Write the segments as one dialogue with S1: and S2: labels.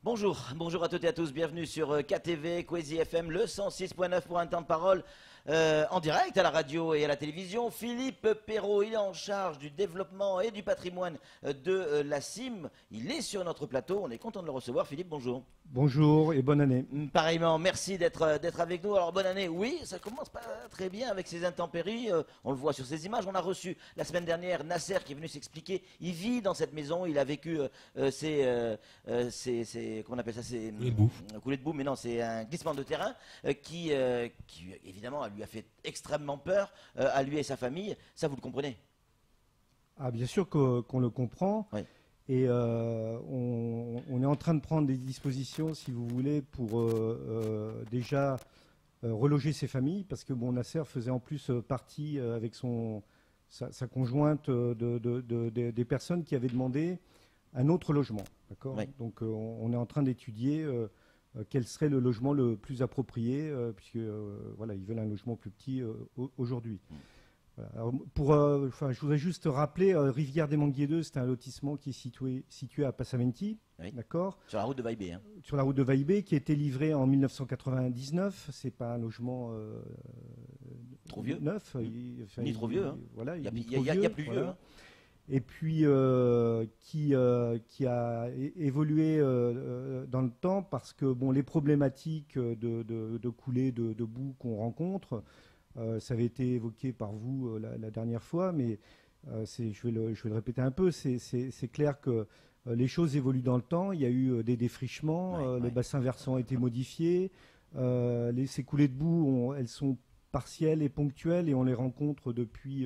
S1: Bonjour, bonjour à toutes et à tous, bienvenue sur KTV, Kwezi FM, le 106.9 pour un temps de parole en direct à la radio et à la télévision. Philippe Perrault, il est en charge du développement et du patrimoine de la CIM. Il est sur notre plateau, on est content de le recevoir. Philippe, bonjour.
S2: Bonjour et bonne année.
S1: Pareillement, merci d'être avec nous. Alors bonne année, oui, ça commence pas très bien avec ces intempéries, on le voit sur ces images. On a reçu la semaine dernière Nasser qui est venu s'expliquer. Il vit dans cette maison, il a vécu comment on appelle ça, c'est coulée de boue, mais non, c'est un glissement de terrain qui évidemment lui a fait extrêmement peur à lui et sa famille. Ça, vous le comprenez?
S2: Ah, bien sûr qu'on le comprend.
S1: Oui.
S2: Et on est en train de prendre des dispositions, si vous voulez, pour déjà reloger ces familles, parce que bon, Nasser faisait en plus partie avec sa conjointe des personnes qui avaient demandé un autre logement. D'accord. Oui. Donc on est en train d'étudier quel serait le logement le plus approprié, puisque voilà, ils veulent un logement plus petit aujourd'hui. Voilà. Alors, je voudrais juste rappeler, Rivière des Manguiers 2, c'est un lotissement qui est situé à Passamenti,
S1: oui.
S2: D'accord.
S1: Sur la route de Vaibé. Hein.
S2: Sur la route de Vaibé, qui a été livré en 1999. C'est pas un logement
S1: trop vieux.
S2: Neuf,
S1: ni trop vieux. Hein.
S2: Voilà,
S1: il y a plus vieux. Hein.
S2: Et puis qui a évolué dans le temps parce que bon, les problématiques de coulée de boue qu'on rencontre, ça avait été évoqué par vous la dernière fois, mais je vais le répéter un peu. C'est clair que les choses évoluent dans le temps. Il y a eu des défrichements, le bassin versant a été modifié. Ces coulées de boue, elles sont partielles et ponctuelles et on les rencontre depuis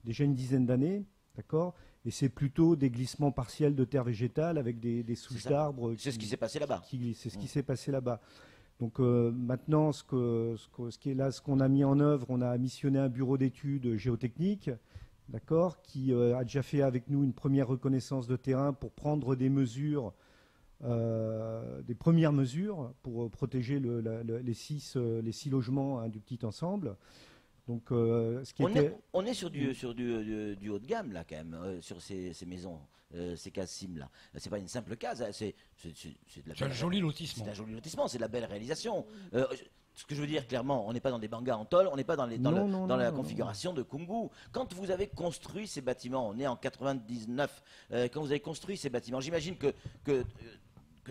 S2: déjà une dizaine d'années. D'accord. Et c'est plutôt des glissements partiels de terre végétale avec des souches d'arbres.
S1: C'est ce qui s'est passé là-bas.
S2: C'est ce qui s'est passé là-bas. Donc maintenant, ce qu'on a mis en œuvre, on a missionné un bureau d'études géotechniques, d'accord, qui a déjà fait avec nous une première reconnaissance de terrain pour prendre des mesures, des premières mesures pour protéger les six logements du petit ensemble. Donc,
S1: on est sur du haut de gamme là quand même, sur ces maisons, ces cases CIM là. C'est pas une simple case, c'est
S3: un joli lotissement.
S1: C'est un joli lotissement, c'est de la belle réalisation. Ce que je veux dire clairement, on n'est pas dans des bangas en tôle, on n'est pas dans la configuration de Kungu. Quand vous avez construit ces bâtiments, on est en 99, quand vous avez construit ces bâtiments, j'imagine que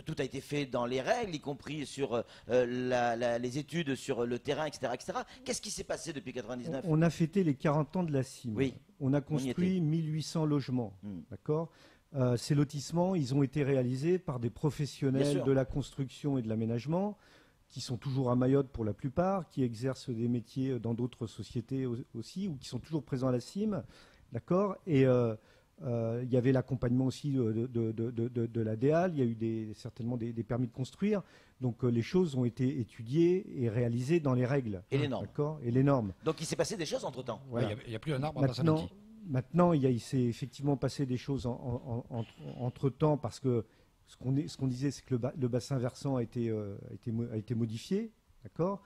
S1: tout a été fait dans les règles, y compris sur les études sur le terrain, etc. etc. Qu'est-ce qui s'est passé depuis 99?
S2: On a fêté les 40 ans de la CIM.
S1: Oui.
S2: On a construit 1800 logements. D'accord. Ces lotissements, ils ont été réalisés par des professionnels de la construction et de l'aménagement, qui sont toujours à Mayotte pour la plupart, qui exercent des métiers dans d'autres sociétés aussi, ou qui sont toujours présents à la CIM. D'accord. Et il y avait l'accompagnement aussi de la DEAL, il y a eu certainement des permis de construire. Donc les choses ont été étudiées et réalisées dans les règles.
S1: Et les normes.
S2: D'accord. Et les normes.
S1: Donc il s'est passé des choses entre-temps.
S2: Voilà.
S3: Il n'y a plus un arbre à Passamenti.
S2: Maintenant, il s'est effectivement passé des choses entre-temps parce que ce qu'on disait, c'est que le bassin versant a été modifié. D'accord.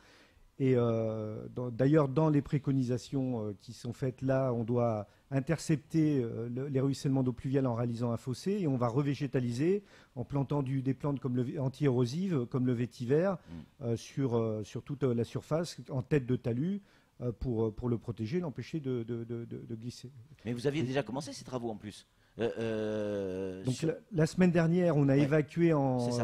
S2: Et d'ailleurs, dans les préconisations qui sont faites là, on doit intercepter les ruissellements d'eau pluviale en réalisant un fossé et on va revégétaliser en plantant des plantes anti-érosives comme le vétiver sur toute la surface en tête de talus pour le protéger, l'empêcher de glisser.
S1: Mais vous aviez déjà commencé ces travaux en plus.
S2: Donc la semaine dernière, on a évacué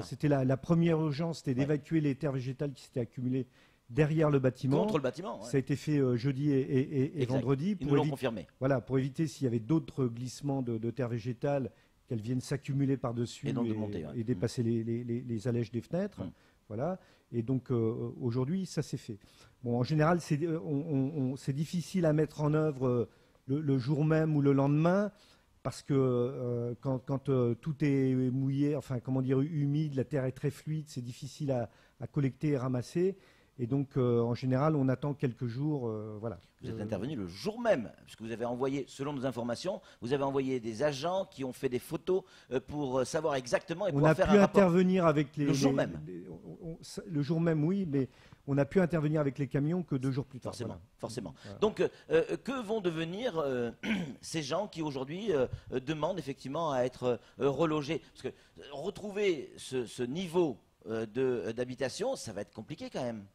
S2: c'était la première urgence, c'était d'évacuer les terres végétales qui s'étaient accumulées derrière le bâtiment.
S1: Contre le bâtiment.
S2: Ça a été fait jeudi et vendredi.
S1: Ils nous l'ont confirmé.
S2: Voilà, pour éviter s'il y avait d'autres glissements de terre végétale, qu'elles viennent s'accumuler par-dessus et dépasser les allèges des fenêtres. Voilà. Et donc aujourd'hui, ça s'est fait. Bon, en général, c'est difficile à mettre en œuvre le jour même ou le lendemain. Parce que quand tout est mouillé, enfin comment dire, humide, la terre est très fluide, c'est difficile à collecter et ramasser. Et donc, en général, on attend quelques jours. Voilà.
S1: Vous êtes intervenu le jour même, puisque vous avez envoyé, selon nos informations, vous avez envoyé des agents qui ont fait des photos pour savoir exactement et pouvoir faire un rapport.
S2: On a pu intervenir avec
S1: le jour même.
S2: Le jour même, oui, mais on a pu intervenir avec les camions que 2 jours plus tard.
S1: Forcément,
S2: voilà.
S1: forcément.
S2: Voilà.
S1: Donc, que vont devenir ces gens qui aujourd'hui demandent effectivement à être relogés? Parce que retrouver ce niveau d'habitation, ça va être compliqué quand même.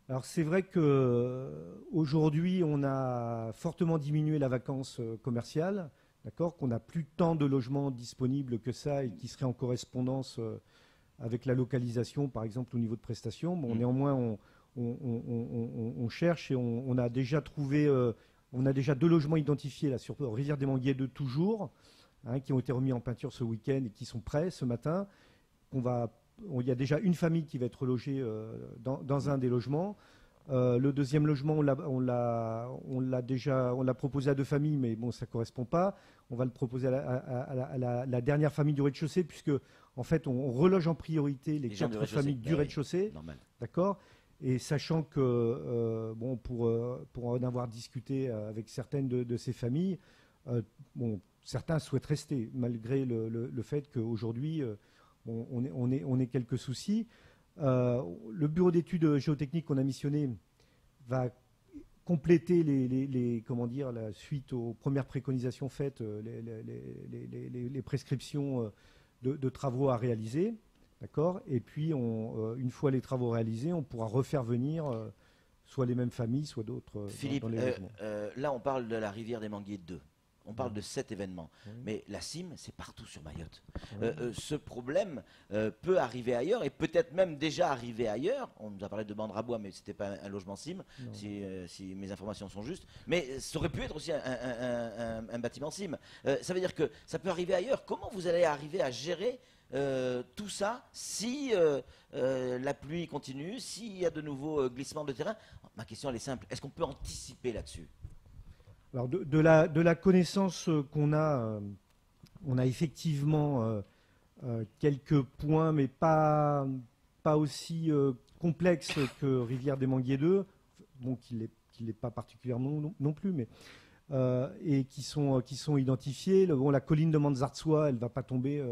S2: Alors c'est vrai qu'aujourd'hui, on a fortement diminué la vacance commerciale, d'accord, qu'on n'a plus tant de logements disponibles que ça et qui seraient en correspondance avec la localisation, par exemple, au niveau de prestations. Bon, néanmoins, on cherche et on a déjà trouvé, on a déjà 2 logements identifiés là, sur Rivière des Manguiers 2 toujours, hein, qui ont été remis en peinture ce week-end et qui sont prêts ce matin. Il y a déjà une famille qui va être logée dans un des logements. Le deuxième logement, on l'a proposé à 2 familles, mais bon, ça ne correspond pas. On va le proposer à la dernière famille du rez-de-chaussée, puisque en fait, on reloge en priorité les 4 familles du rez-de-chaussée. D'accord. Et sachant que, bon, pour en avoir discuté avec certaines de ces familles, bon, certains souhaitent rester, malgré le fait qu'aujourd'hui, on ait quelques soucis. Le bureau d'études géotechniques qu'on a missionné va compléter comment dire, la suite aux premières préconisations faites, les prescriptions de travaux à réaliser. D'accord. Et puis, une fois les travaux réalisés, on pourra refaire venir soit les mêmes familles, soit d'autres dans les logements.
S1: Là, on parle de la rivière des Manguiers 2. On parle de cet événement. Mais la CIM, c'est partout sur Mayotte. Ce problème peut arriver ailleurs et peut-être même déjà arrivé ailleurs. On nous a parlé de Bandrabois, mais ce n'était pas un logement CIM, si mes informations sont justes. Mais ça aurait pu être aussi un bâtiment CIM. Ça veut dire que ça peut arriver ailleurs. Comment vous allez arriver à gérer tout ça si la pluie continue, s'il y a de nouveaux glissements de terrain? Ma question, elle est simple. Est-ce qu'on peut anticiper là-dessus?
S2: Alors de la connaissance qu'on a, on a effectivement quelques points, mais pas aussi complexes que Rivière des Manguiers 2, bon, qui l'est pas particulièrement non plus, mais et qui sont identifiés. La colline de Manzartsoa, elle ne va pas tomber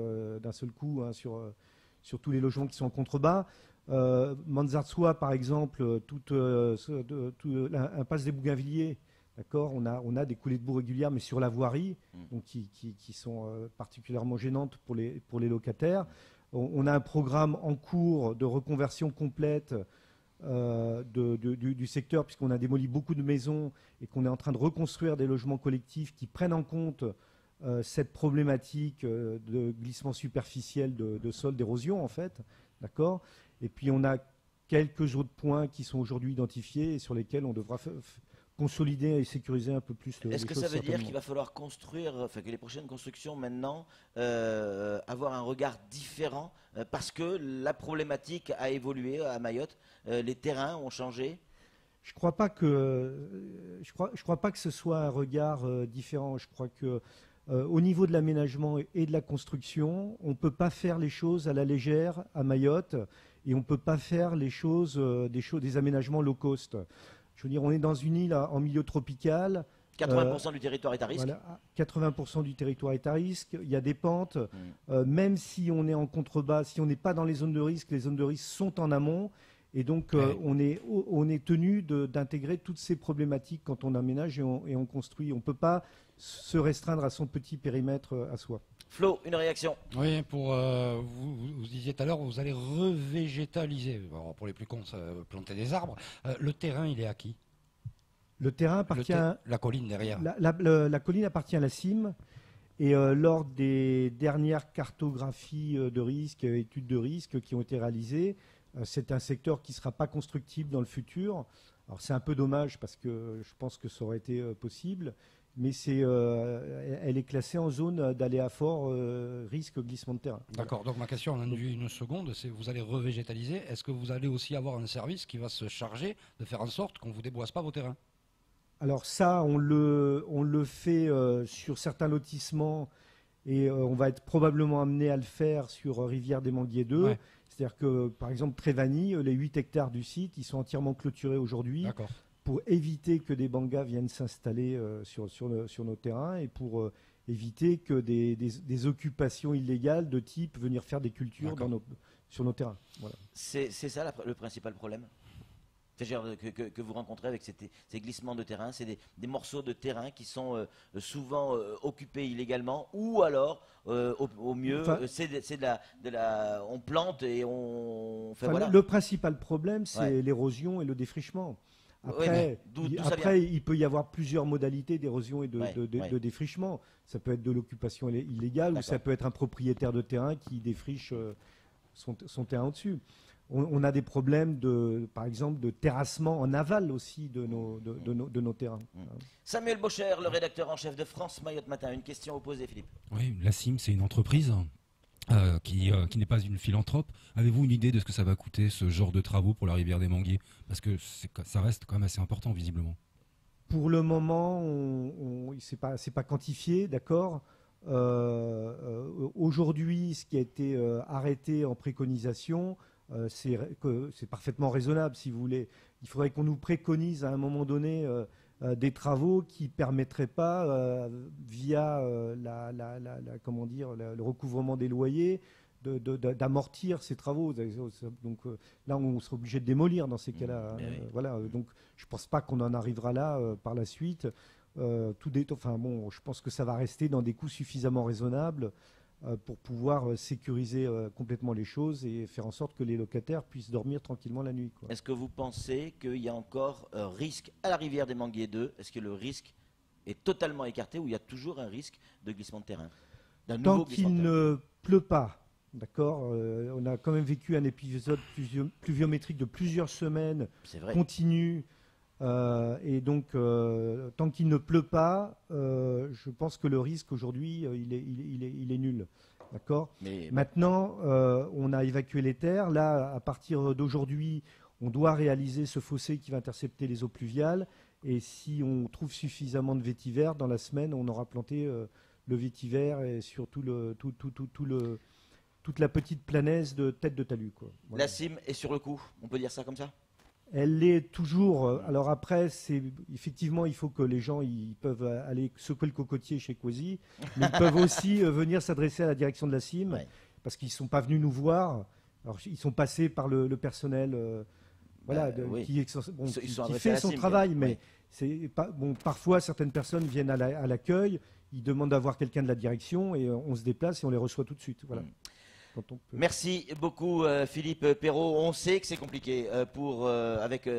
S2: d'un seul coup, hein, sur tous les logements qui sont en contrebas. Manzartsoa, par exemple, l'impasse des Bougainvilliers. D'accord, on a des coulées de boue régulières, mais sur la voirie, donc qui sont particulièrement gênantes pour les locataires. On a un programme en cours de reconversion complète du secteur, puisqu'on a démoli beaucoup de maisons et qu'on est en train de reconstruire des logements collectifs qui prennent en compte cette problématique de glissement superficiel de sol, d'érosion en fait. D'accord. Et puis on a quelques autres points qui sont aujourd'hui identifiés et sur lesquels on devra consolider et sécuriser un peu plus les choses.
S1: Est-ce que ça veut dire qu'il va falloir construire, enfin que les prochaines constructions maintenant, avoir un regard différent parce que la problématique a évolué à Mayotte, les terrains ont changé?
S2: Je crois pas que ce soit un regard différent. Je crois que au niveau de l'aménagement et de la construction, on ne peut pas faire les choses à la légère à Mayotte et on ne peut pas faire les choses, des aménagements low cost. Je veux dire, on est dans une île en milieu tropical.
S1: 80% du territoire est à risque.
S2: Voilà, 80% du territoire est à risque. Il y a des pentes. Même si on est en contrebas, si on n'est pas dans les zones de risque sont en amont. Et donc, on est tenu d'intégrer toutes ces problématiques quand on aménage et on construit. On ne peut pas se restreindre à son petit périmètre à soi.
S1: Flo, une réaction?
S3: Oui, vous disiez tout à l'heure, vous allez revégétaliser. Alors, pour les plus cons, planter des arbres. Le terrain, il est à qui?
S2: Le terrain appartient...
S3: La colline derrière.
S2: La colline appartient à la CIM. Et lors des dernières cartographies de risque, études de risque qui ont été réalisées, c'est un secteur qui ne sera pas constructible dans le futur. Alors c'est un peu dommage parce que je pense que ça aurait été possible. Mais elle est classée en zone d'aléa fort, risque glissement de terrain.
S3: D'accord, donc ma question en une seconde, c'est vous allez revégétaliser. Est-ce que vous allez aussi avoir un service qui va se charger de faire en sorte qu'on ne vous déboise pas vos terrains?
S2: Alors ça, on le fait sur certains lotissements et on va être probablement amené à le faire sur Rivière des Manguiers 2. Ouais. C'est-à-dire que, par exemple, Trévani, les 8 hectares du site, ils sont entièrement clôturés aujourd'hui. Pour éviter que des bangas viennent s'installer sur nos terrains et pour éviter que des occupations illégales de type venir faire des cultures sur nos terrains. Voilà.
S1: C'est ça le principal problème? C'est-à-dire que vous rencontrez avec ces glissements de terrain, c'est des morceaux de terrain qui sont souvent occupés illégalement, ou alors, au mieux, on plante et on fait voilà.
S2: Le principal problème, c'est l'érosion et le défrichement. Après, il peut y avoir plusieurs modalités d'érosion et de défrichement. Ça peut être de l'occupation illégale, ou ça peut être un propriétaire de terrain qui défriche son terrain au-dessus. On a des problèmes, par exemple, de terrassement en aval aussi de nos terrains.
S1: Samuel Bocher, le rédacteur en chef de France Mayotte Matin. Une question opposée, Philippe.
S4: Oui, la CIM, c'est une entreprise qui n'est pas une philanthrope. Avez-vous une idée de ce que ça va coûter, ce genre de travaux pour la rivière des Manguiers? Parce que ça reste quand même assez important, visiblement.
S2: Pour le moment, c'est pas quantifié, d'accord. Aujourd'hui, ce qui a été arrêté en préconisation, c'est parfaitement raisonnable, si vous voulez. Il faudrait qu'on nous préconise à un moment donné des travaux qui ne permettraient pas, via le recouvrement des loyers, d'amortir ces travaux. Donc là, on sera obligé de démolir dans ces cas-là. Voilà. Donc je ne pense pas qu'on en arrivera là par la suite. Je pense que ça va rester dans des coûts suffisamment raisonnables pour pouvoir sécuriser complètement les choses et faire en sorte que les locataires puissent dormir tranquillement la nuit.
S1: Est-ce que vous pensez qu'il y a encore risque à la rivière des Manguiers 2? Est-ce que le risque est totalement écarté, ou il y a toujours un risque de glissement de terrain?
S2: Tant qu'il ne pleut pas, d'accord, on a quand même vécu un épisode pluviométrique de plusieurs semaines continu. Et donc, tant qu'il ne pleut pas, je pense que le risque aujourd'hui, il est nul. D'accord. Maintenant, on a évacué les terres. Là, à partir d'aujourd'hui, on doit réaliser ce fossé qui va intercepter les eaux pluviales. Et si on trouve suffisamment de vétiver, dans la semaine, on aura planté le vétiver et surtout toute la petite planaise de tête de talus.
S1: Voilà. La CIM est sur le coup, on peut dire ça comme ça?
S2: Elle l'est toujours. Alors après, effectivement, il faut que les gens ils peuvent aller secouer le cocotier chez Quasi, mais ils peuvent aussi venir s'adresser à la direction de la CIM, parce qu'ils ne sont pas venus nous voir. Alors, ils sont passés par le personnel qui fait son travail, mais parfois certaines personnes viennent à l'accueil, ils demandent d'avoir quelqu'un de la direction et on se déplace et on les reçoit tout de suite. Voilà.
S1: Merci beaucoup Philippe Perrault. On sait que c'est compliqué avec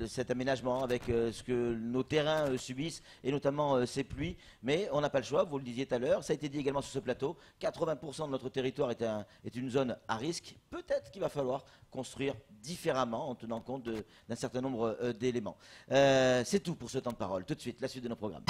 S1: cet aménagement, avec ce que nos terrains subissent et notamment ces pluies, mais on n'a pas le choix, vous le disiez tout à l'heure, ça a été dit également sur ce plateau, 80% de notre territoire est une zone à risque. Peut-être qu'il va falloir construire différemment en tenant compte d'un certain nombre d'éléments. C'est tout pour ce temps de parole. Tout de suite, la suite de nos programmes.